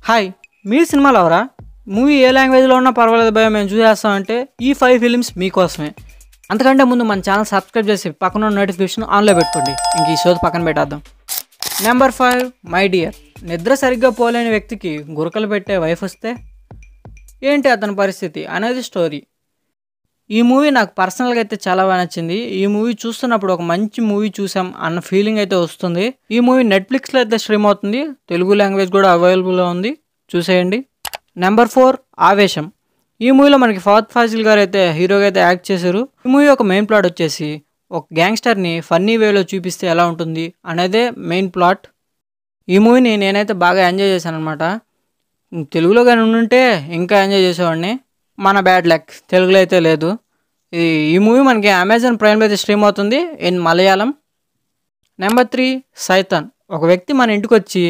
Hi మీరు సినిమాలు అవరా మూవీ ఏ లాంగ్వేజ్లో ఉన్నా పర్వాలేదు భయ మేము చూసేస్తామంటే ఈ 5 ఫిలిమ్స్ మీకోసమే. అంతకంటే ముందు మన ఛానల్ సబ్స్క్రైబ్ చేసి పక్కన నోటిఫికేషన్ ఆన్లో పెట్టుకోండి. ఇంక ఈ షో పక్కన పెట్టేద్దాం. Number 5 my dear. నిద్ర సరిగ్గా పోలేని వ్యక్తికి గురకలు పెట్టే వైఫ్ వస్తే ఏంటి అతని పరిస్థితి అనేది స్టోరీ. ఈ మూవీ నాకు పర్సనల్గా అయితే చాలా బాగా నచ్చింది. ఈ మూవీ చూస్తున్నప్పుడు ఒక మంచి మూవీ చూసాం అన్న ఫీలింగ్ అయితే వస్తుంది. ఈ మూవీ నెట్ఫ్లిక్స్లో అయితే స్ట్రీమ్ అవుతుంది. తెలుగు లాంగ్వేజ్ కూడా అవైలబుల్లో ఉంది, చూసేయండి. నెంబర్ 4 ఆవేశం. ఈ మూవీలో మనకి ఫహద్ ఫాజిల్ గారు అయితే హీరోగా అయితే యాక్ట్ చేశారు. ఈ మూవీ ఒక మెయిన్ ప్లాట్ వచ్చేసి ఒక గ్యాంగ్స్టర్ని ఫన్నీ వేలో చూపిస్తే ఎలా ఉంటుంది అనేదే మెయిన్ ప్లాట్. ఈ మూవీని నేనైతే బాగా ఎంజాయ్ చేశాను అనమాట. తెలుగులో కానీ ఉండుంటే ఇంకా ఎంజాయ్ చేసేవాడిని. మన బ్యాడ్ లక్ తెలుగులో అయితే లేదు. ఈ మూవీ మనకి అమెజాన్ ప్రైమ్లో అయితే స్ట్రీమ్ అవుతుంది ఇన్ మలయాళం. నెంబర్ 3 సైతాన్. ఒక వ్యక్తి మన ఇంటికి వచ్చి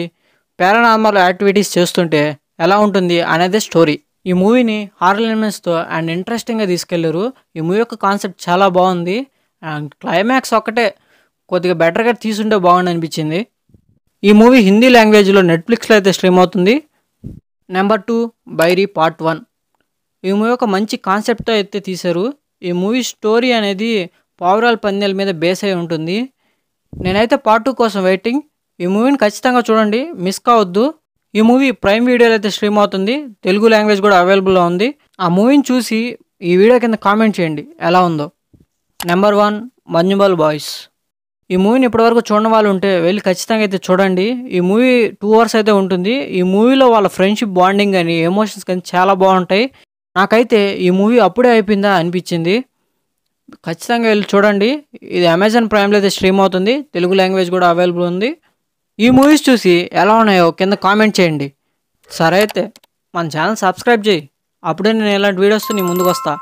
పారానార్మల్ యాక్టివిటీస్ చేస్తుంటే ఎలా ఉంటుంది అనేది స్టోరీ. ఈ మూవీని హారర్ ఎలిమెంట్స్తో అండ్ ఇంట్రెస్టింగ్గా తీసుకెళ్లారు. ఈ మూవీ యొక్క కాన్సెప్ట్ చాలా బాగుంది. అండ్ క్లైమాక్స్ ఒక్కటే కొద్దిగా బెటర్గా తీసుంటే బాగుంది అనిపించింది. ఈ మూవీ హిందీ లాంగ్వేజ్లో నెట్ఫ్లిక్స్లో అయితే స్ట్రీమ్ అవుతుంది. Number 2 బైరీ part 1. ఈ మూవీ ఒక మంచి కాన్సెప్ట్తో అయితే తీశారు. ఈ మూవీ స్టోరీ అనేది పావురాల పందాల మీద బేస్ అయి ఉంటుంది. నేనైతే పార్ట్ 2 కోసం వెయిటింగ్. ఈ మూవీని ఖచ్చితంగా చూడండి, మిస్ కావద్దు. ఈ మూవీ ప్రైమ్ వీడియోలో అయితే స్ట్రీమ్ అవుతుంది. తెలుగు లాంగ్వేజ్ కూడా అవైలబుల్లో ఉంది. ఆ మూవీని చూసి ఈ వీడియో కింద కామెంట్ చేయండి ఎలా ఉందో. Number 1 Manjummel boys. ఈ మూవీని ఇప్పటివరకు చూడని వాళ్ళు ఉంటే వెళ్ళి ఖచ్చితంగా అయితే చూడండి. ఈ మూవీ 2 అవర్స్ అయితే ఉంటుంది. ఈ మూవీలో వాళ్ళ ఫ్రెండ్షిప్ బాండింగ్ కానీ ఎమోషన్స్ కానీ చాలా బాగుంటాయి. నాకైతే ఈ మూవీ అప్పుడే అయిపోయిందా అనిపించింది. ఖచ్చితంగా వెళ్ళి చూడండి. ఇది అమెజాన్ ప్రైమ్లో అయితే స్ట్రీమ్ అవుతుంది. తెలుగు లాంగ్వేజ్ కూడా అవైలబుల్ ఉంది. ఈ మూవీస్ చూసి ఎలా ఉన్నాయో కింద కామెంట్ చేయండి. సరే అయితే మన ఛానల్ సబ్స్క్రైబ్ చేయి, అప్పుడే నేను ఇలాంటి వీడియోస్తో నీ ముందుకు వస్తా.